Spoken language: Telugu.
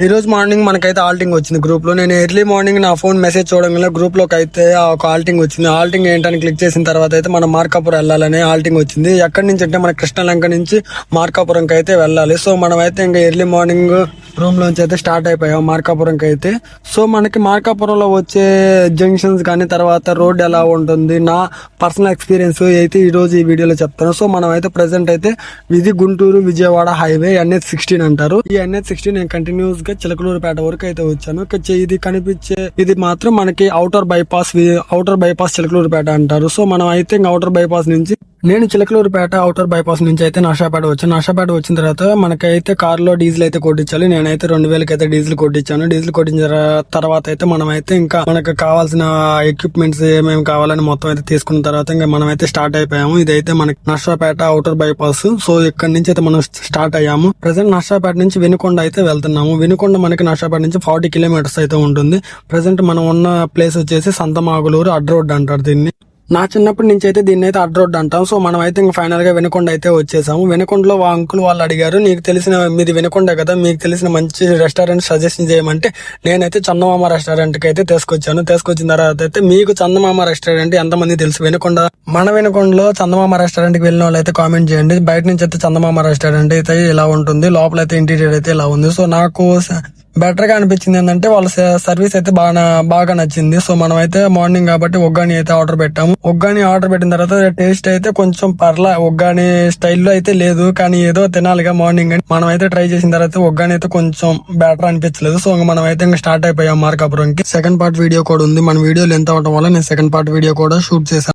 ఈ రోజు మార్నింగ్ మనకైతే ఆల్టింగ్ వచ్చింది గ్రూప్ లో. నేను ఎర్లీ మార్నింగ్ నా ఫోన్ మెసేజ్ చూడగానే గ్రూప్ లోకి అయితే ఒక ఆల్టింగ్ వచ్చింది. ఆల్టింగ్ ఏంటని క్లిక్ చేసిన తర్వాత అయితే మనం మార్కాపురం వెళ్ళాలని ఆల్టింగ్ వచ్చింది. ఎక్కడి నుంచి అంటే మన కృష్ణలంక నుంచి మార్కాపురంకి అయితే వెళ్ళాలి. సో మనం అయితే ఇంకా ఎర్లీ మార్నింగ్ రూమ్ లోంచి అయితే స్టార్ట్ అయిపోయాం మార్కాపురంకి అయితే. సో మనకి మార్కాపురంలో వచ్చే జంక్షన్స్ కానీ తర్వాత రోడ్ ఎలా ఉంటుంది, నా పర్సనల్ ఎక్స్పీరియన్స్ అయితే ఈ రోజు ఈ వీడియోలో చెప్తాను. సో మనం అయితే ప్రెసెంట్ అయితే ఇది గుంటూరు విజయవాడ హైవే NH16 అంటారు. ఈ NH16 నేను కంటిన్యూస్ గా చిలకలూరుపేట వరకు అయితే వచ్చాను. ఇది కనిపించే ఇది మాత్రం మనకి ఔటర్ బైపాస్ చిలకలూరుపేట అంటారు. సో మనం అయితే ఇంకా ఔటర్ బైపాస్ నుంచి నేను చిలకలూరుపేట ఔటర్ బైపాస్ నుంచి అయితే నర్సాపేట వచ్చాను. నర్సాపేట వచ్చిన తర్వాత మనకైతే కారులో డీజిల్ అయితే కొట్టించాలి. నేనైతే 2000కి అయితే డీజిల్ కొట్టించాను. డీజిల్ కొట్టించిన తర్వాత అయితే మనం అయితే ఇంకా మనకు కావాల్సిన ఎక్విప్మెంట్స్ ఏమేమి కావాలని మొత్తం అయితే తీసుకున్న తర్వాత ఇంకా మనం అయితే స్టార్ట్ అయిపోయాము. ఇదైతే మనకి నర్సాపేట ఔటర్ బైపాస్. సో ఇక్కడ నుంచి అయితే మనం స్టార్ట్ అయ్యాము. ప్రెసెంట్ నర్సాపేట నుంచి వినుకొండ అయితే వెళ్తున్నాము. వినుకొండ మనకి నర్సాపేట నుంచి 40 కిలోమీటర్స్ అయితే ఉంటుంది. ప్రెసెంట్ మనం ఉన్న ప్లేస్ వచ్చేసి సంతమాగులూరు అడ్ రోడ్ అంటారు దీన్ని. నా చిన్నప్పటి నుంచి అయితే దీన్ని అయితే అడ్ రోడ్ అంటాం. సో మనం అయితే ఇంకా ఫైనల్ గా వినుకొండ అయితే వచ్చేసాము. వినుకొండలో అంకుల్ వాళ్ళు అడిగారు, నీకు తెలిసిన మీది వినుకొండ కదా, మీకు తెలిసిన మంచి రెస్టారెంట్ సజెషన్ చేయమంటే నేనైతే చందమామ రెస్టారెంట్ కి అయితే తీసుకొచ్చిన తర్వాత అయితే మీకు చందమామ రెస్టారెంట్ ఎంతమంది తెలుసు వినుకొండ? మన వినుకొండలో చందమామ రెస్టారెంట్ కి వెళ్ళిన వాళ్ళు అయితే కామెంట్ చేయండి. బయట నుంచి అయితే చందమామ రెస్టారెంట్ అయితే ఇలా ఉంటుంది, లోపల అయితే ఇంటీరియర్ అయితే ఇలా ఉంది. సో నాకు బెటర్ గా అనిపించింది ఏంటంటే వాళ్ళ సర్వీస్ అయితే బాగా నచ్చింది. సో మనం అయితే మార్నింగ్ కాబట్టి ఒగ్గాని అయితే ఆర్డర్ పెట్టాము. ఒగ్గాని ఆర్డర్ పెట్టిన తర్వాత టేస్ట్ అయితే కొంచెం ఒగ్గాని స్టైల్లో అయితే లేదు, కానీ ఏదో తినాలిగా మార్నింగ్ అని మనం అయితే ట్రై చేసిన తర్వాత ఒగ్గాని అయితే కొంచెం బెటర్ అనిపించలేదు. సో మనం అయితే ఇంకా స్టార్ట్ అయిపోయాం మార్కాపురంకి. సెకండ్ పార్ట్ వీడియో కూడా ఉంది. మన వీడియోలు ఎంత అవడం వల్ల నేను సెకండ్ పార్ట్ వీడియో కూడా షూట్ చేశాను.